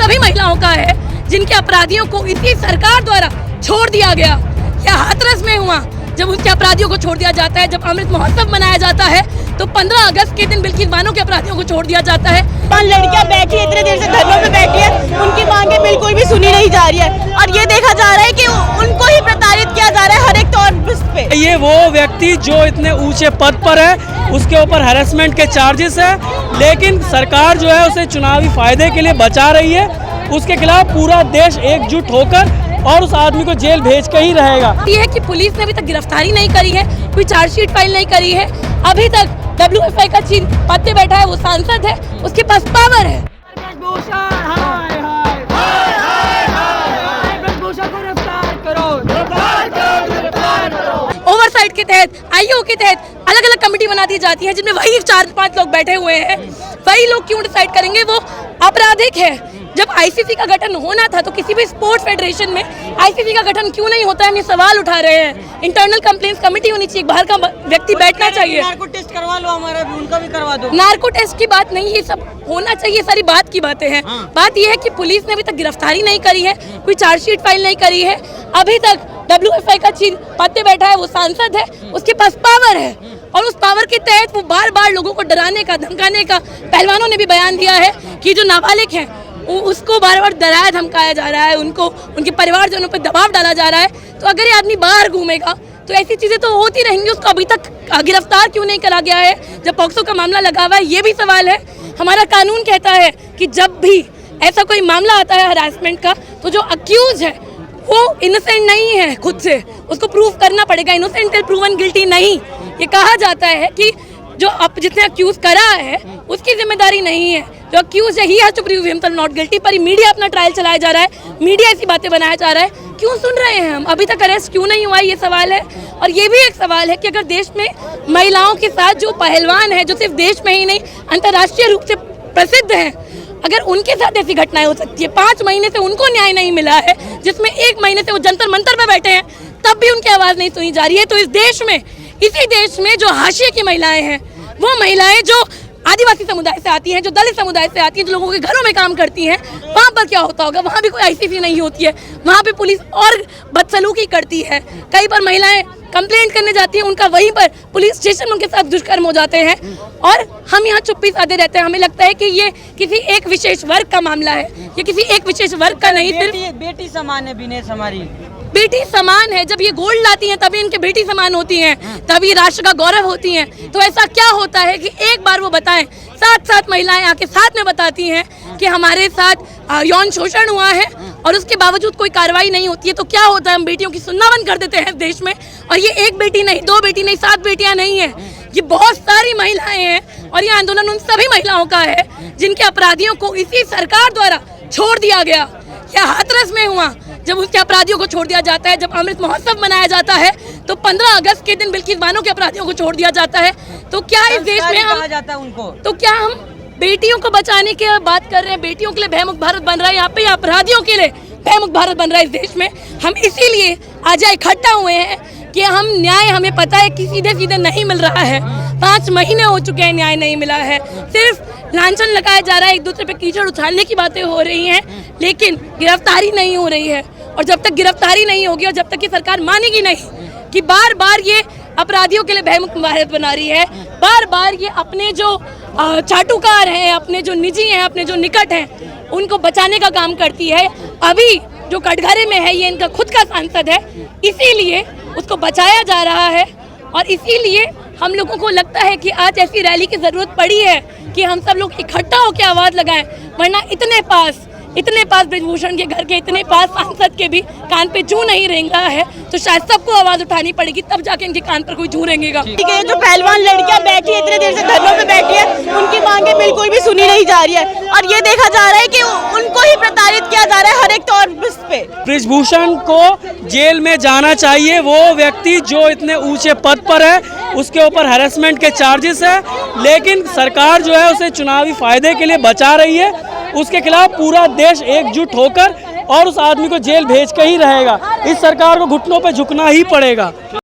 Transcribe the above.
सभी महिलाओं का है जिनके अपराधियों को इसी सरकार द्वारा छोड़ दिया गया। यह हाथरस में हुआ जब उसके अपराधियों को छोड़ दिया जाता है। जब अमृत महोत्सव मनाया जाता है तो 15 अगस्त के दिन बिल्किस बानो के अपराधियों को छोड़ दिया जाता है। लड़कियां बैठी है, इतने देर से धरनों में बैठी है, उनकी मांगे बिल्कुल भी सुनी नहीं जा रही है और ये देखा जा रहा है कि उनको ही प्रताड़ित किया जा रहा है हर एक तौर पे। ये वो व्यक्ति जो इतने ऊंचे पद पर है, उसके ऊपर हैरेसमेंट के चार्जेस है, लेकिन सरकार जो है उसे चुनावी फायदे के लिए बचा रही है। उसके खिलाफ पूरा देश एकजुट होकर और उस आदमी को जेल भेज के ही रहेगा। ये है कि पुलिस ने अभी तक गिरफ्तारी नहीं करी है, कोई चार्जशीट फाइल नहीं करी है। अभी तक WFI का चीफ पद पे बैठा है, वो सांसद है, उसके पास पावर है। ओवरसाइट के तहत, IO के तहत अलग अलग कमेटी बना दी जाती है जिनमें वही 4-5 लोग बैठे हुए हैं। वही लोग क्यों डिसाइड करेंगे? वो आपराधिक है। जब ICC का गठन होना था तो किसी भी स्पोर्ट्स फेडरेशन में ICC का गठन क्यों नहीं होता है? हम ये सवाल उठा रहे हैं। इंटरनल कंप्लेंट्स कमेटी होनी चाहिए, बाहर का व्यक्ति बैठना चाहिए। नार्को टेस्ट करवा लो, हमारा भी उनका भी करवा दो। नार्को टेस्ट की बात नहीं, ये सब होना चाहिए, सारी बात की बातें हैं। बात ये है कि पुलिस ने अभी तक गिरफ्तारी नहीं करी है, कोई चार्जशीट फाइल नहीं करी है। अभी तक WFI का चीफ पद पे बैठा है, वो सांसद है, उसके पास पावर है और उस पावर के तहत वो बार बार लोगों को डराने का, धमकाने का, पहलवानों ने भी बयान दिया है कि जो नाबालिग है उसको बार बार डराया धमकाया जा रहा है, उनको उनके परिवारजनों पर दबाव डाला जा रहा है। तो अगर ये आदमी बाहर घूमेगा तो ऐसी चीजें तो होती रहेंगी। उसको अभी तक गिरफ्तार क्यों नहीं करा गया है जब पॉक्सो का मामला लगा हुआ है? ये भी सवाल है। हमारा कानून कहता है कि जब भी ऐसा कोई मामला आता है हरासमेंट का तो जो अक्यूज है वो इनोसेंट नहीं है, खुद से उसको प्रूव करना पड़ेगा। इनोसेंट टिल प्रूवन गिल्टी नहीं। ये कहा जाता है कि जो अब जिसने अक्यूज करा है उसकी जिम्मेदारी नहीं है, जो अक्यूज है ही has to prove himself not guilty. पर मीडिया अपना ट्रायल चलाया जा रहा है, मीडिया ऐसी बातें बनाया जा रहा है। क्यों सुन रहे हैं हम? अभी तक अरेस्ट क्यों नहीं हुआ, ये सवाल है। और ये भी एक सवाल है कि अगर देश में महिलाओं के साथ जो पहलवान है, जो सिर्फ देश में ही नहीं अंतर्राष्ट्रीय रूप से प्रसिद्ध है, अगर उनके साथ ऐसी घटनाएं हो सकती है, 5 महीने से उनको न्याय नहीं मिला है, जिसमें 1 महीने से वो जंतर मंतर पे बैठे हैं, तब भी उनकी आवाज नहीं सुनी जा रही है। तो इस देश में, इसी देश में जो हाशिए की महिलाएं हैं, वो महिलाएं जो आदिवासी समुदाय से आती हैं, जो दलित समुदाय से आती हैं, जो लोगों के घरों में काम करती हैं, वहाँ पर क्या होता होगा? वहाँ भी कोई ICC नहीं होती है, वहाँ पे पुलिस और बदसलूकी करती है। कई बार महिलाएं कंप्लेंट करने जाती हैं, उनका वहीं पर पुलिस स्टेशन उनके साथ दुष्कर्म हो जाते हैं और हम यहाँ चुप्पी साधे रहते हैं। हमें लगता है कि ये किसी एक विशेष वर्ग का मामला है, ये किसी एक विशेष वर्ग का नहीं। सिर्फ बेटी समान है विनेश, हमारी बेटी समान है। जब ये गोल्ड लाती हैं तभी इनके बेटी समान होती हैं, तभी राष्ट्र का गौरव होती हैं। तो ऐसा क्या होता है कि एक बार वो बताएं, 7 महिलाएं आके साथ में बताती हैं कि हमारे साथ यौन शोषण हुआ है और उसके बावजूद कोई कार्रवाई नहीं होती है। तो क्या होता है? हम बेटियों की सुनना बंद कर देते हैं देश में। और ये एक बेटी नहीं, 2 बेटी नहीं, 7 बेटियां नहीं है, ये बहुत सारी महिलाएं हैं। और ये आंदोलन उन सभी महिलाओं का है जिनके अपराधियों को इसी सरकार द्वारा छोड़ दिया गया। यह हाथरस में हुआ जब उसके अपराधियों को छोड़ दिया जाता है। जब अमृत महोत्सव मनाया जाता है तो 15 अगस्त के दिन बिल्किस बानो के अपराधियों को छोड़ दिया जाता है। तो क्या इस देश में हम जाता है उनको, तो क्या हम बेटियों को बचाने की बात कर रहे हैं? बेटियों के लिए भयमुक्त भारत बन रहा है यहाँ पे, अपराधियों के लिए भयमुक्त भारत बन रहा है इस देश में। हम इसीलिए आज इकट्ठा हुए हैं कि हम न्याय, हमें पता है कि सीधे सीधे नहीं मिल रहा है। 5 महीने हो चुके हैं, न्याय नहीं मिला है। सिर्फ लांछन लगाया जा रहा है, एक दूसरे पे कीचड़ उछालने की बातें हो रही हैं, लेकिन गिरफ्तारी नहीं हो रही है। और जब तक गिरफ्तारी नहीं होगी और जब तक ये सरकार मानेगी नहीं कि बार बार ये अपराधियों के लिए भयमुक्त भारत बना रही है, बार बार ये अपने जो चाटुकार हैं, अपने जो निजी हैं, अपने जो निकट हैं, उनको बचाने का काम करती है। अभी जो कटघरे में है ये इनका खुद का सांसद है, इसीलिए उसको बचाया जा रहा है। और इसीलिए हम लोगों को लगता है कि आज ऐसी रैली की जरूरत पड़ी है कि हम सब लोग इकट्ठा होकर आवाज लगाएं, वरना इतने पास ब्रिजभूषण के घर के, इतने पास सांसद के भी कान पे जू नहीं रेंगा है, तो शायद सबको आवाज उठानी पड़ेगी, तब जाके इनके कान पर कोई जू रेंगेगा। ठीक है, जो पहलवान लड़कियां बैठी है, इतने देर से धरनों में बैठी है, उनकी मांगे बिल्कुल भी सुनी नहीं जा रही है और ये देखा जा रहा है कि उनको ही प्रताड़ित किया जा रहा है हर एक तौर पे। ब्रिजभूषण को जेल में जाना चाहिए। वो व्यक्ति जो इतने ऊंचे पद पर है, उसके ऊपर हैरेसमेंट के चार्जेस है, लेकिन सरकार जो है उसे चुनावी फायदे के लिए बचा रही है। उसके खिलाफ पूरा देश एकजुट होकर और उस आदमी को जेल भेज के ही रहेगा। इस सरकार को घुटनों पे झुकना ही पड़ेगा।